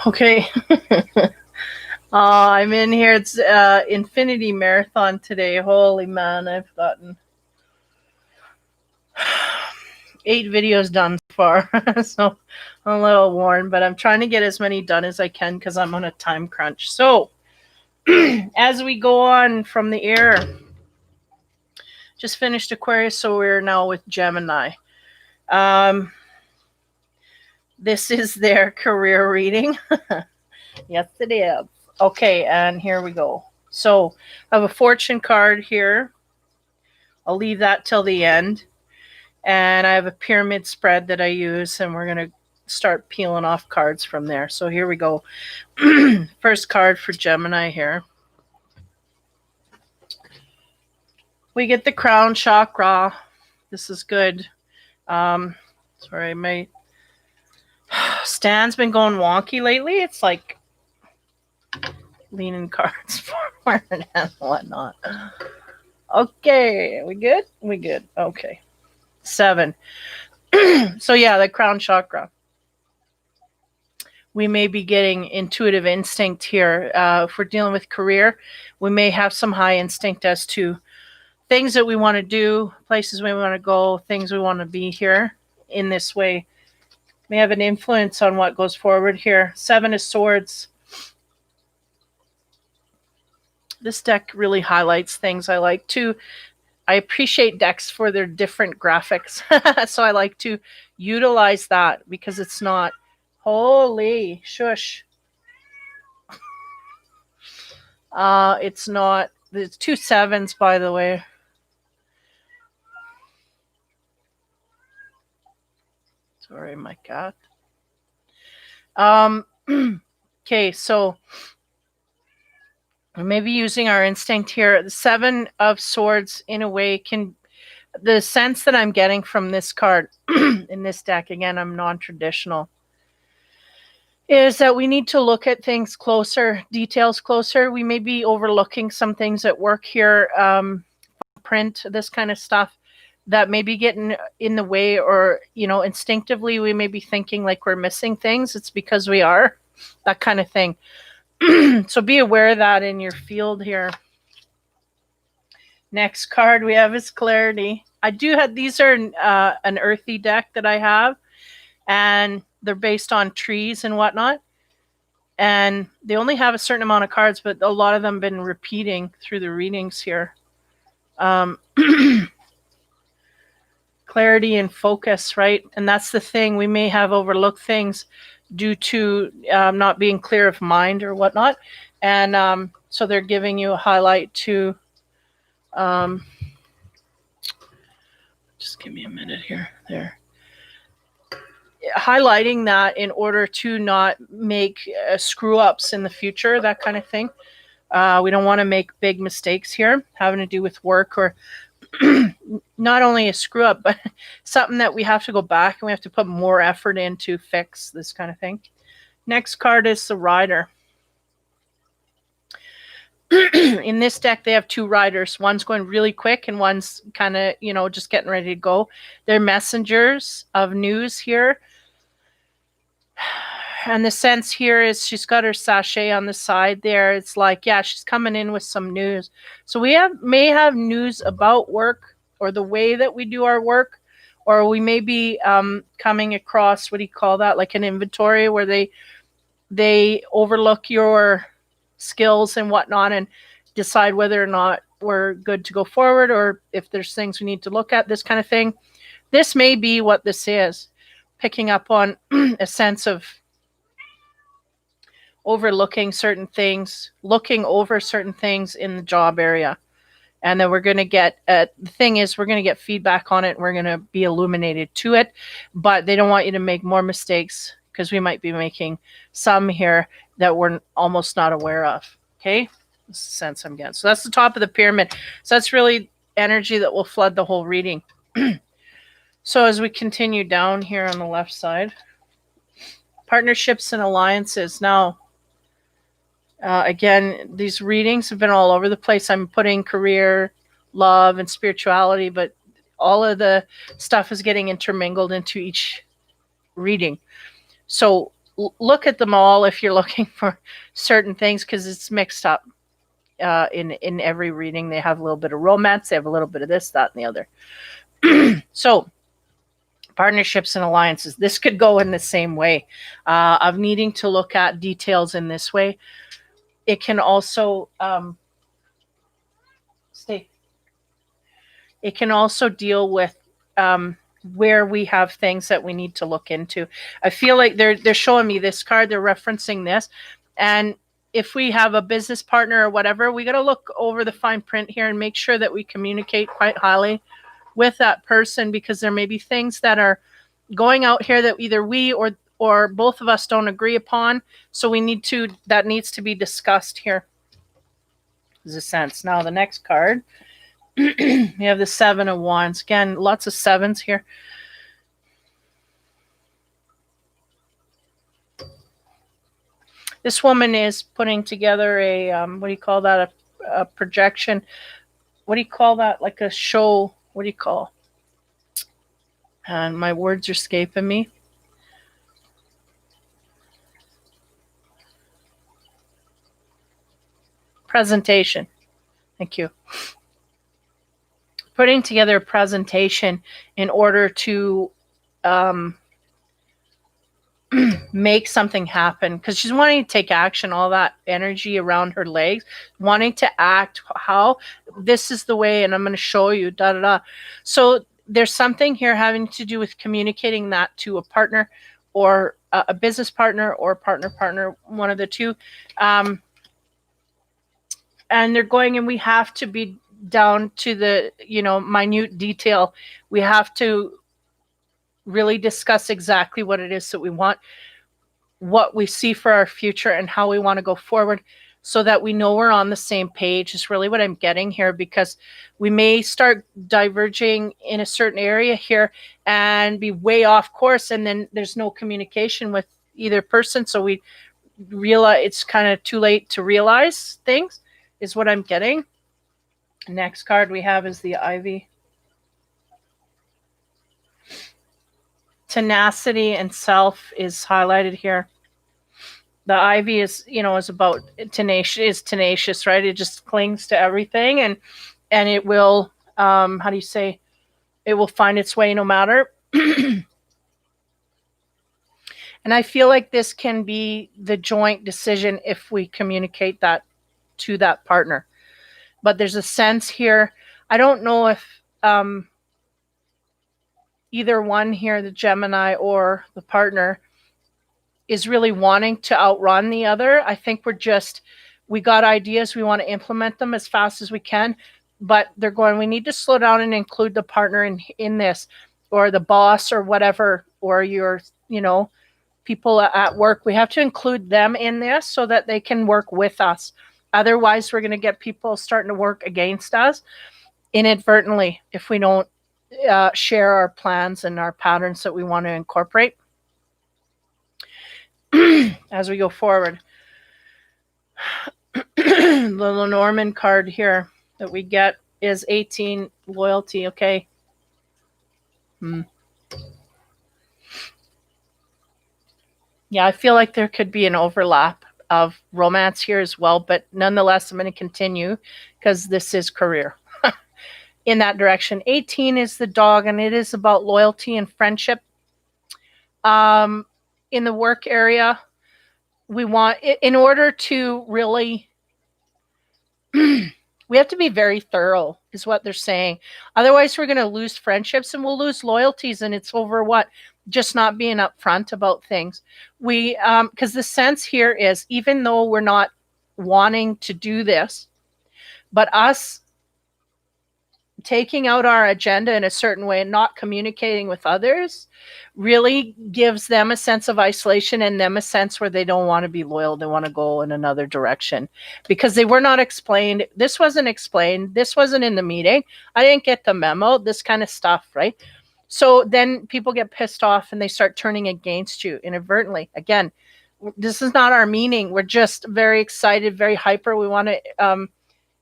Okay. I'm in here. It's Infinity Marathon today. Holy man, I've gotten 8 videos done so far. So I'm a little worn, but I'm trying to get as many done as I can because I'm on a time crunch. So as we go on from the air, just finished Aquarius, so we're now with Gemini. This is their career reading. Yes, it is. Okay, and here we go. So I have a fortune card here. I'll leave that till the end. And I have a pyramid spread that I use, and we're going to start peeling off cards from there. So here we go. First card for Gemini here. We get the crown chakra. This is good. Sorry, my stand's been going wonky lately. It's like leaning cards forward and whatnot. Okay, we good? We good. Okay. 7. So yeah, the crown chakra. We may be getting intuitive instinct here. If we're dealing with career, we may have some high instinct as to things that we want to do, places we want to go, things we want to be here in this way. May have an influence on what goes forward here. 7 of Swords. This deck really highlights things I like to. I appreciate decks for their different graphics. So I like to utilize that because it's not, holy shush. It's not, there's 2 7s, by the way. Sorry, my cat. Okay, so maybe using our instinct here. The 7 of Swords, in a way, can, the sense that I'm getting from this card in this deck, again, I'm non-traditional, is that we need to look at things closer, details closer. We may be overlooking some things at work here, print, this kind of stuff that may be getting in the way, or, you know, instinctively we may be thinking like we're missing things. It's because we are, that kind of thing. So be aware of that in your field here. Next card we have is Clarity. I do have, these are an earthy deck that I have, and they're based on trees and whatnot. And they only have a certain amount of cards, but a lot of them have been repeating through the readings here. Clarity and focus, right? And that's the thing. We may have overlooked things due to not being clear of mind or whatnot. And so they're giving you a highlight to, just give me a minute here, there. Highlighting that in order to not make screw ups in the future, that kind of thing. We don't want to make big mistakes here having to do with work, or not only a screw up, but something that we have to go back and we have to put more effort in to fix, this kind of thing. Next card is the Rider. In this deck, they have 2 riders. One's going really quick and one's kind of, you know, just getting ready to go. They're messengers of news here. And the sense here is she's got her sachet on the side there. It's like, yeah, she's coming in with some news. So we may have news about work or the way that we do our work, or we may be coming across, what do you call that, like an inventory where they overlook your skills and whatnot and decide whether or not we're good to go forward, or if there's things we need to look at, this kind of thing. This may be what this is, picking up on a sense of overlooking certain things, looking over certain things in the job area. And then we're going to get, the thing is, we're going to get feedback on it and we're going to be illuminated to it. But they don't want you to make more mistakes, because we might be making some here that we're almost not aware of. Okay? That's the sense I'm getting. So that's the top of the pyramid. So that's really energy that will flood the whole reading. So as we continue down here on the left side, partnerships and alliances. Now, again, these readings have been all over the place. I'm putting career, love, and spirituality, but all of the stuff is getting intermingled into each reading. So look at them all if you're looking for certain things, because it's mixed up in every reading. They have a little bit of romance, they have a little bit of this, that, and the other. So partnerships and alliances, this could go in the same way of needing to look at details in this way. It can also it can also deal with where we have things that we need to look into. I feel like they're showing me this card, they're referencing this, and if we have a business partner or whatever, we got to look over the fine print here and make sure that we communicate quite highly with that person, because there may be things that are going out here that either we or both of us don't agree upon. So that needs to be discussed here. There's a sense. Now the next card, we have the 7 of Wands. Again, lots of sevens here. This woman is putting together a, what do you call that? A projection. What do you call that? Like a show. What do you call? And my words are escaping me. Presentation. Thank you. Putting together a presentation in order to make something happen, because she's wanting to take action, all that energy around her legs, wanting to act. How? This is the way, and I'm going to show you, da da da. So there's something here having to do with communicating that to a partner or a business partner or partner, one of the two. And they're going, and we have to be down to the, minute detail. We have to really discuss exactly what it is that we want, what we see for our future, and how we want to go forward, so that we know we're on the same page is really what I'm getting here, because we may start diverging in a certain area here and be way off course, and then there's no communication with either person. So we realize it's kind of too late to realize things, is what I'm getting. Next card we have is the Ivy. Tenacity and self is highlighted here. The Ivy is, is about tenacious, right? It just clings to everything, and it will, how do you say, it will find its way no matter. And I feel like this can be the joint decision if we communicate that to that partner. But there's a sense here, I don't know if either one here, the Gemini or the partner, is really wanting to outrun the other. I think we got ideas, we want to implement them as fast as we can, but they're going, we need to slow down and include the partner in this, or the boss or whatever, or your, people at work. We have to include them in this so that they can work with us. Otherwise, we're going to get people starting to work against us inadvertently if we don't share our plans and our patterns that we want to incorporate as we go forward. The Lenormand card here that we get is 18, loyalty. Okay. Yeah, I feel like there could be an overlap of romance here as well, but nonetheless, I'm going to continue because this is career in that direction. 18 is the dog, and it is about loyalty and friendship. In the work area, we want, in order to really, we have to be very thorough, is what they're saying. Otherwise, we're going to lose friendships and we'll lose loyalties, and it's over what? Just not being upfront about things. Because the sense here is, even though we're not wanting to do this, but us taking out our agenda in a certain way and not communicating with others really gives them a sense of isolation, and them a sense where they don't want to be loyal. They want to go in another direction because they were not explained. This wasn't explained. This wasn't in the meeting. I didn't get the memo, this kind of stuff, right? So then people get pissed off and they start turning against you inadvertently. Again, this is not our meaning. We're just very excited, very hyper. We want to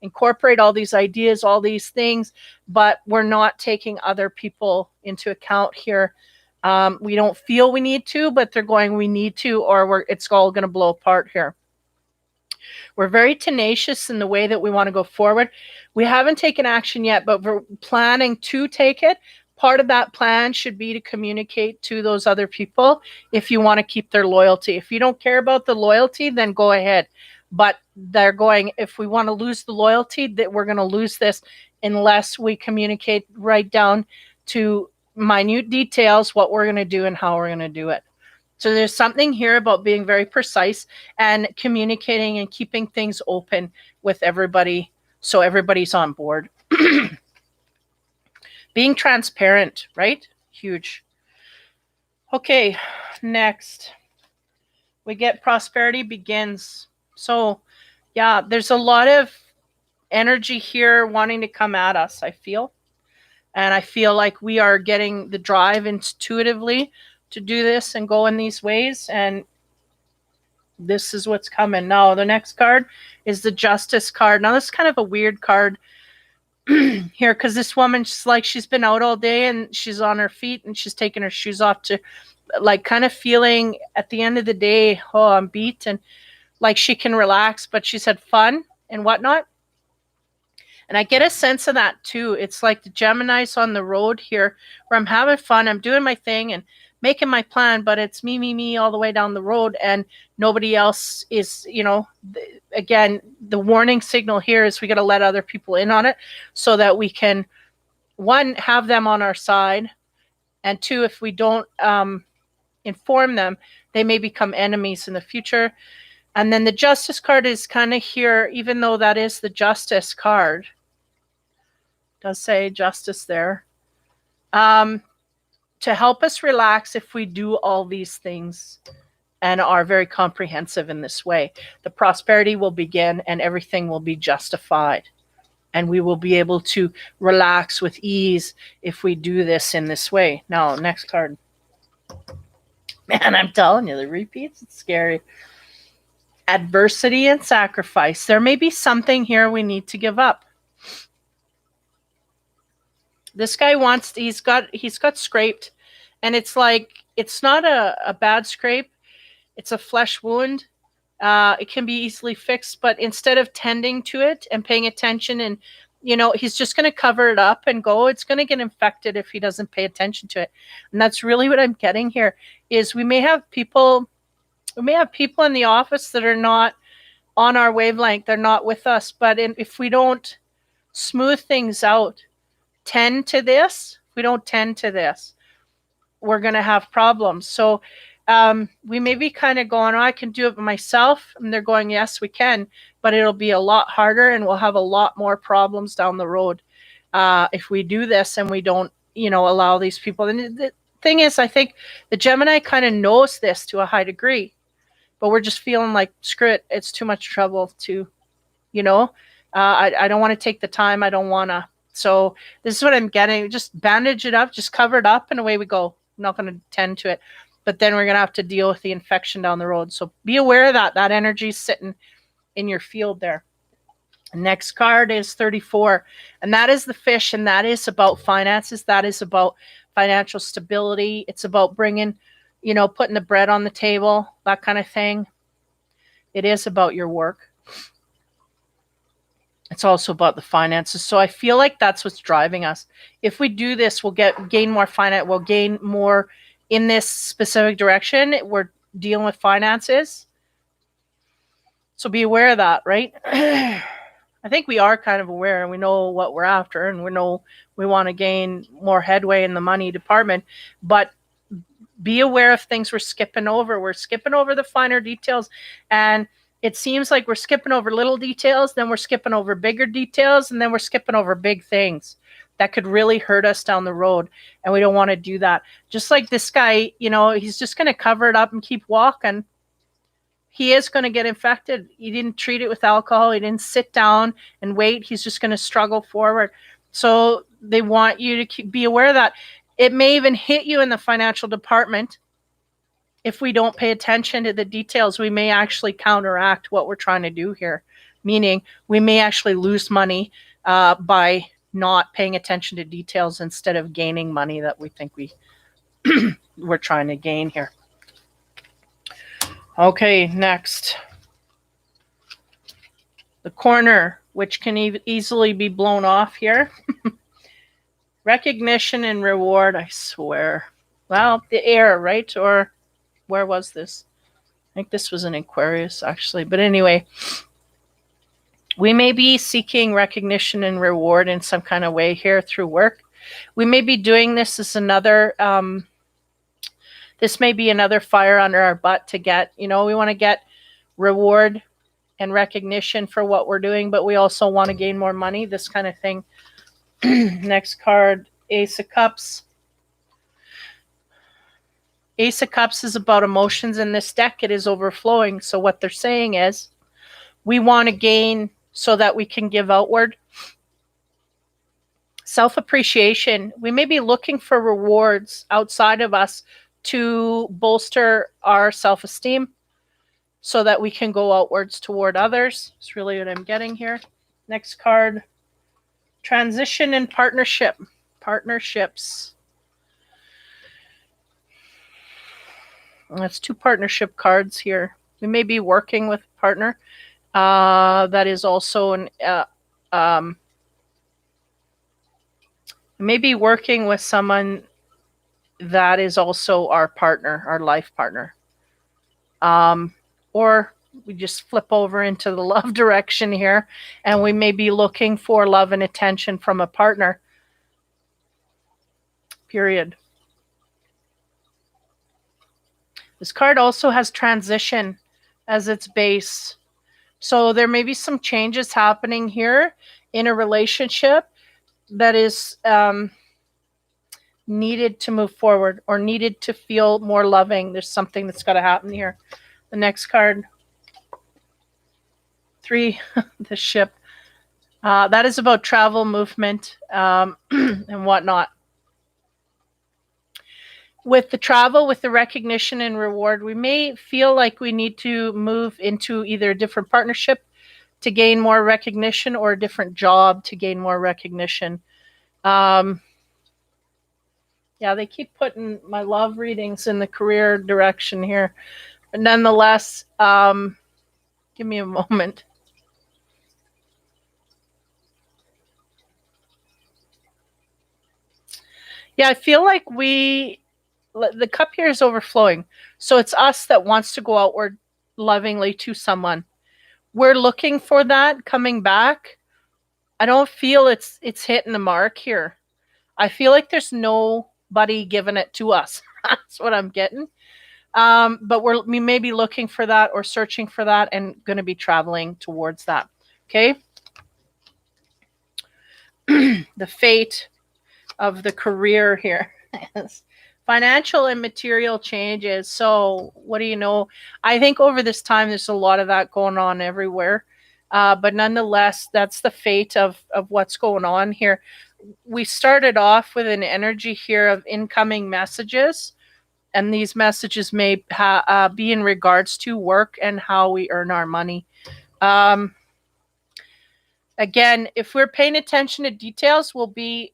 incorporate all these ideas, all these things, but we're not taking other people into account here. We don't feel we need to, but they're going, we need to, or it's all going to blow apart here. We're very tenacious in the way that we want to go forward. We haven't taken action yet, but we're planning to take it. Part of that plan should be to communicate to those other people if you want to keep their loyalty. If you don't care about the loyalty, then go ahead. But they're going, if we want to lose the loyalty, that we're going to lose this unless we communicate right down to minute details what we're going to do and how we're going to do it. So there's something here about being very precise and communicating and keeping things open with everybody so everybody's on board. Being transparent, right? Huge. Okay, next. We get prosperity begins. So, yeah, there's a lot of energy here wanting to come at us, I feel. And I feel like we are getting the drive intuitively to do this and go in these ways. And this is what's coming. Now, the next card is the Justice card. Now, this is kind of a weird card here because this woman, she's been out all day and she's on her feet and she's taking her shoes off to like kind of feeling at the end of the day, oh, I'm beat, and like she can relax, but she's had fun and whatnot. And I get a sense of that too. It's like the Gemini's on the road here where I'm having fun, I'm doing my thing and making my plan, but it's me all the way down the road and nobody else is, again, the warning signal here is we got to let other people in on it so that we can, one, have them on our side, and two, if we don't inform them, they may become enemies in the future. And then the Justice card is kind of here, even though that is the Justice card. It does say Justice there. To help us relax if we do all these things and are very comprehensive in this way. The prosperity will begin and everything will be justified. And we will be able to relax with ease if we do this in this way. Now, next card. Man, I'm telling you, the repeats, it's scary. Adversity and sacrifice. There may be something here we need to give up. This guy he's got scraped, and it's like, it's not a bad scrape. It's a flesh wound. It can be easily fixed, but instead of tending to it and paying attention and, he's just going to cover it up and go, it's going to get infected if he doesn't pay attention to it. And that's really what I'm getting here is we may have people in the office that are not on our wavelength. They're not with us, but if we don't smooth things out, we don't tend to this, we're going to have problems. So we may be kind of going, I can do it myself. And they're going, yes, we can, but it'll be a lot harder and we'll have a lot more problems down the road if we do this and we don't, allow these people. And the thing is, I think the Gemini kind of knows this to a high degree, but we're just feeling like, screw it, it's too much trouble to, I don't want to take the time. I don't want to. So this is what I'm getting. Just bandage it up, just cover it up, and away we go. I'm not going to tend to it. But then we're going to have to deal with the infection down the road. So be aware of that. That energy is sitting in your field there. Next card is 34. And that is the fish. And that is about finances. That is about financial stability. It's about bringing, putting the bread on the table, that kind of thing. It is about your work. It's also about the finances. So I feel like that's what's driving us. If we do this, we'll gain more finance. We'll gain more in this specific direction. We're dealing with finances. So be aware of that, right? I think we are kind of aware and we know what we're after and we know we want to gain more headway in the money department. But be aware of things we're skipping over. We're skipping over the finer details, and it seems like we're skipping over little details, then we're skipping over bigger details, and then we're skipping over big things that could really hurt us down the road. And we don't want to do that. Just like this guy, he's just going to cover it up and keep walking. He is going to get infected. He didn't treat it with alcohol. He didn't sit down and wait. He's just going to struggle forward. So they want you to be aware of that. It may even hit you in the financial department. If we don't pay attention to the details, we may actually counteract what we're trying to do here. Meaning we may actually lose money by not paying attention to details instead of gaining money that we think we we're trying to gain here. Okay, next. The corner, which can easily be blown off here. Recognition and reward, I swear. Well, the air, right? Or where was this? I think this was an Aquarius, actually. But anyway, we may be seeking recognition and reward in some kind of way here through work. We may be doing this as another, this may be another fire under our butt to get, we want to get reward and recognition for what we're doing, but we also want to gain more money, this kind of thing. Next card, Ace of Cups. Ace of Cups is about emotions in this deck. It is overflowing. So what they're saying is we want to gain so that we can give outward. Self-appreciation. We may be looking for rewards outside of us to bolster our self-esteem so that we can go outwards toward others. That's really what I'm getting here. Next card, transition and partnership. Partnerships. That's two partnership cards here. We may be working with a partner that is also maybe working with someone that is also our partner, our life partner. Or we just flip over into the love direction here, and we may be looking for love and attention from a partner. Period. This card also has transition as its base. So there may be some changes happening here in a relationship that is needed to move forward or needed to feel more loving. There's something that's got to happen here. The next card, 3, the ship. That is about travel, movement, and whatnot. With the travel, with the recognition and reward, we may feel like we need to move into either a different partnership to gain more recognition or a different job to gain more recognition. Yeah, they keep putting my love readings in the career direction here. But nonetheless, give me a moment. Yeah, I feel like the cup here is overflowing. So it's us that wants to go outward lovingly to someone. We're looking for that coming back. I don't feel it's hitting the mark here. I feel like there's nobody giving it to us. That's what I'm getting. But we may be looking for that or searching for that and going to be traveling towards that. Okay. The fate of the career here. Financial and material changes. So what do you know? I think over this time, there's a lot of that going on everywhere. But nonetheless, that's the fate of what's going on here. We started off with an energy here of incoming messages. And these messages may be in regards to work and how we earn our money. Again, if we're paying attention to details, we'll be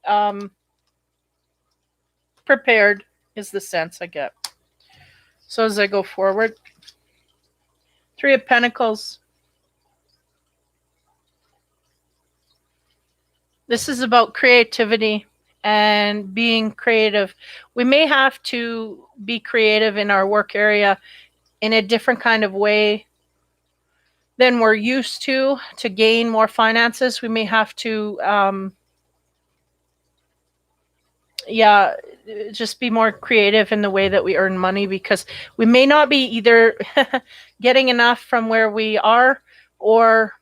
prepared, is the sense I get. So as I go forward, 3 of Pentacles. This is about creativity and being creative. We may have to be creative in our work area in a different kind of way than we're used to gain more finances. We may have to, just be more creative in the way that we earn money, because we may not be either getting enough from where we are, or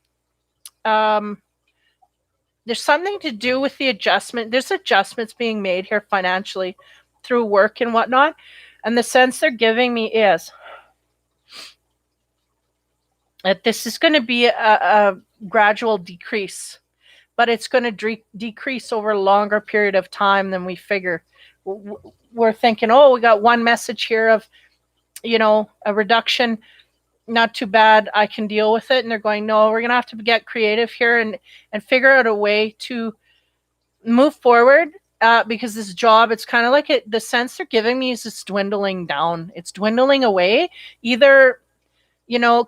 there's something to do with the adjustment. There's adjustments being made here financially through work and whatnot. And the sense they're giving me is that this is going to be a gradual decrease, but it's going to decrease over a longer period of time than we figure. We're thinking, oh, we got one message here of, a reduction. Not too bad. I can deal with it. And they're going, no, we're going to have to get creative here and figure out a way to move forward because this job, it's kind of like the sense they're giving me is it's dwindling down. It's dwindling away. Either,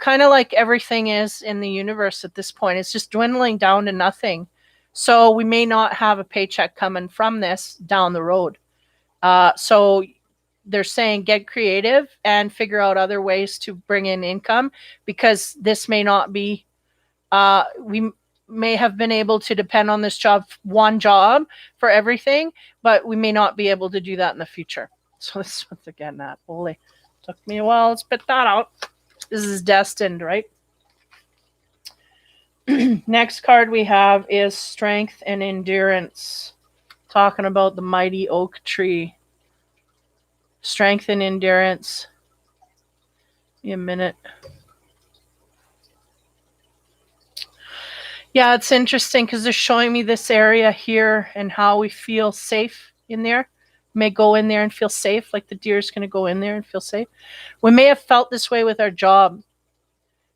kind of like everything is in the universe at this point, it's just dwindling down to nothing. So we may not have a paycheck coming from this down the road. So they're saying get creative and figure out other ways to bring in income, because this may not be, we may have been able to depend on this one job for everything, but we may not be able to do that in the future. So this is what they're getting at. Holy, took me a while to spit that out. This is destined, right? Next card we have is strength and endurance. Talking about the mighty oak tree. Strength and endurance. Give me a minute. Yeah, it's interesting because they're showing me this area here and how we feel safe in there. We may go in there and feel safe, like the deer is going to go in there and feel safe. We may have felt this way with our job.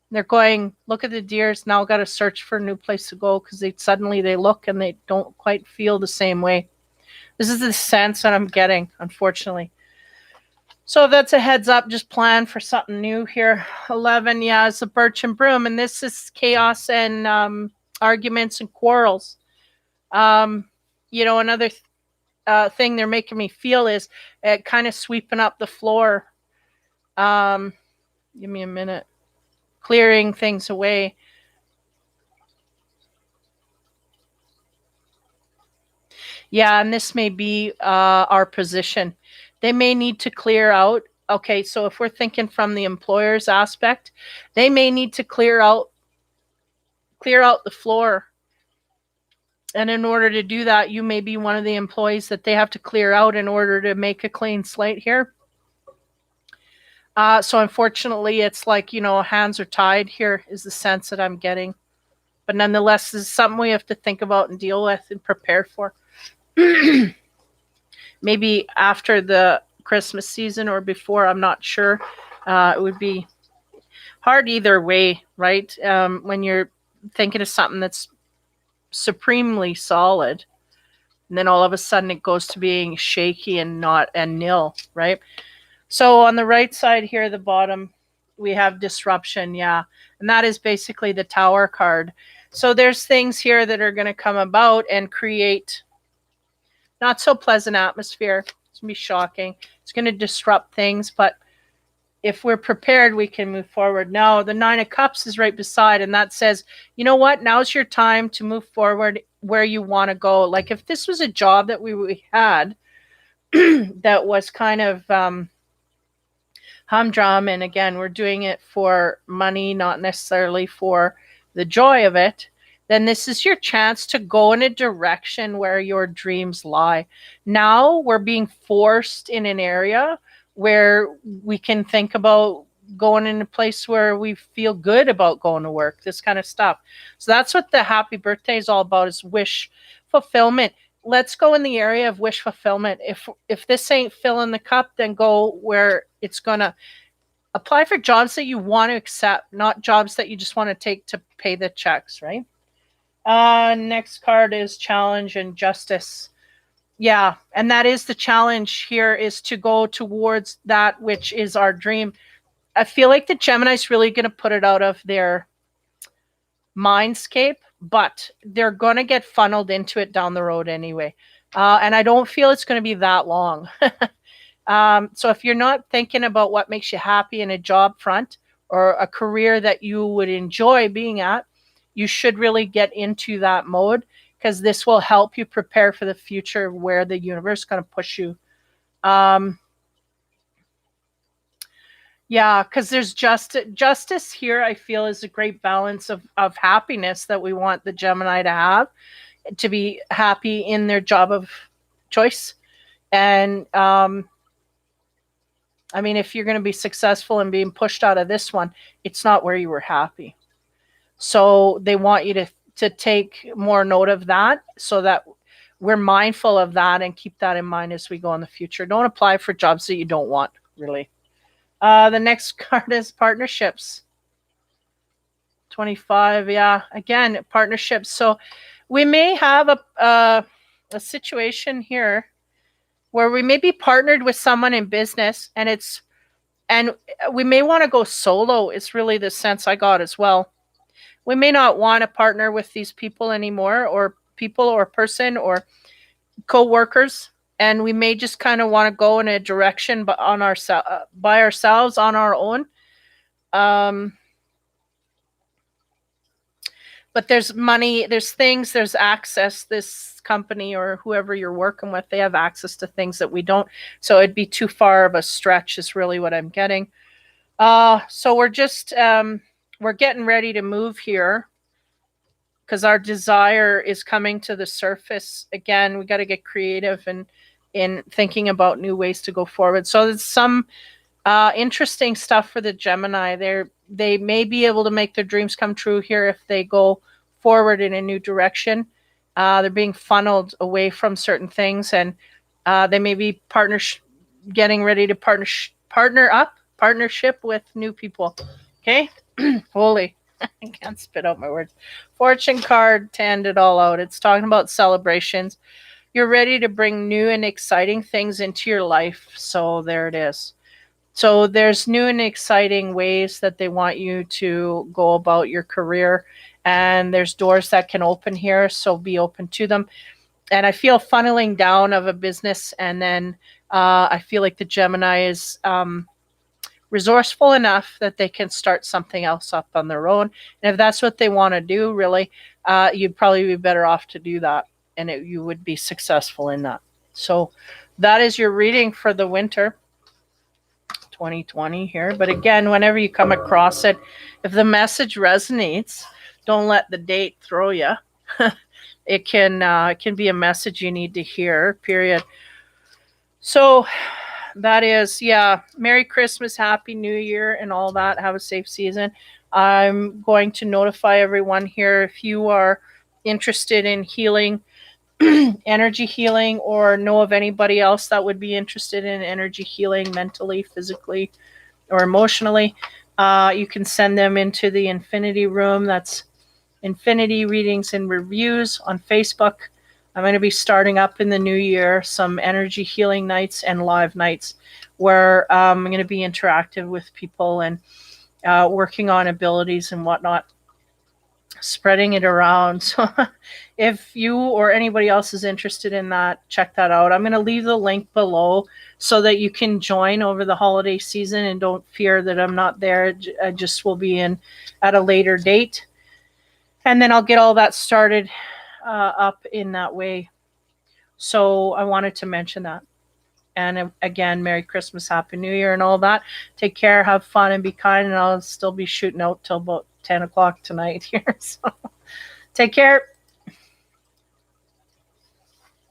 They're going, look at the deers, now got to search for a new place to go, because they look and they don't quite feel the same way. This is the sense that I'm getting, unfortunately. So that's a heads up, just plan for something new here. 11, yeah, it's a birch and broom, and this is chaos and arguments and quarrels. Another thing they're making me feel is kind of sweeping up the floor. Give me a minute. Clearing things away. Yeah, and this may be our position. They may need to clear out. Okay, so if we're thinking from the employer's aspect, they may need to clear out the floor. And in order to do that, you may be one of the employees that they have to clear out in order to make a clean slate here. So unfortunately, it's like, hands are tied here is the sense that I'm getting. But nonetheless, this is something we have to think about and deal with and prepare for. Maybe after the Christmas season or before, I'm not sure. It would be hard either way, right? When you're thinking of something that's supremely solid, and then all of a sudden it goes to being shaky and nil, right? So on the right side here, the bottom, we have disruption, yeah. And that is basically the Tower card. So there's things here that are going to come about and create not so pleasant atmosphere. It's going to be shocking. It's going to disrupt things, but if we're prepared, we can move forward. Now, the 9 of Cups is right beside, and that says, you know what? Now's your time to move forward where you want to go. Like if this was a job that we had that was kind of humdrum, and again, we're doing it for money, not necessarily for the joy of it, then this is your chance to go in a direction where your dreams lie. Now we're being forced in an area where we can think about going in a place where we feel good about going to work, this kind of stuff. So that's what the happy birthday is all about, is wish fulfillment. Let's go in the area of wish fulfillment. If this ain't filling the cup, then go where it's going to apply for jobs that you want to accept, not jobs that you just want to take to pay the checks, right? Next card is challenge and justice. Yeah, and that is the challenge here, is to go towards that which is our dream. I feel like the Gemini's really going to put it out of their mindscape, but they're going to get funneled into it down the road anyway. And I don't feel it's going to be that long. So if you're not thinking about what makes you happy in a job front or a career that you would enjoy being at, you should really get into that mode, because this will help you prepare for the future where the universe is going to push you. Yeah, because there's justice here, I feel, is a great balance of happiness that we want the Gemini to have, to be happy in their job of choice. And I mean, if you're going to be successful and being pushed out of this one, it's not where you were happy. So they want you to take more note of that, so that we're mindful of that and keep that in mind as we go in the future. Don't apply for jobs that you don't want, really. The next card is partnerships. 25, yeah. Again, partnerships. So we may have a situation here where we may be partnered with someone in business, and we may want to go solo. It's really the sense I got as well. We may not want to partner with these people anymore, or people or person or co-workers, and we may just kind of want to go in a direction but on our by ourselves on our own. um but there's money, there's things, there's access. This company or whoever you're working with, they have access to things that we don't, so it'd be too far of a stretch is really what I'm getting. So we're getting ready to move here because our desire is coming to the surface again. We got to get creative and in thinking about new ways to go forward. So there's some interesting stuff for the Gemini. They may be able to make their dreams come true here if they go forward in a new direction. They're being funneled away from certain things, and they may be getting ready to partnership with new people. Okay, holy. I can't spit out my words. Fortune card to end it all out. It's talking about celebrations. You're ready to bring new and exciting things into your life. So there it is. So there's new and exciting ways that they want you to go about your career. And there's doors that can open here. So be open to them. And I feel funneling down of a business. And then I feel like the Gemini is resourceful enough that they can start something else up on their own. And if that's what they want to do, really, you'd probably be better off to do that. And you would be successful in that. So that is your reading for the winter 2020 here. But again, whenever you come across it, if the message resonates, don't let the date throw you. It can be a message you need to hear, period. So that is, yeah, Merry Christmas, Happy New Year, and all that. Have a safe season. I'm going to notify everyone here if you are interested in healing, energy healing, or know of anybody else that would be interested in energy healing mentally, physically, or emotionally. You can send them into the Infinity Room. That's Infinity Readings and Reviews on Facebook. I'm going to be starting up in the new year some energy healing nights and live nights where I'm going to be interactive with people and working on abilities and whatnot, spreading it around. So if you or anybody else is interested in that, check that out. I'm going to leave the link below so that you can join over the holiday season, and don't fear that I'm not there. I just will be in at a later date. And then I'll get all that started up in that way. So I wanted to mention that. And again, Merry Christmas, Happy New Year, and all that. Take care, have fun, and be kind. And I'll still be shooting out till about 10 o'clock tonight here. So take care.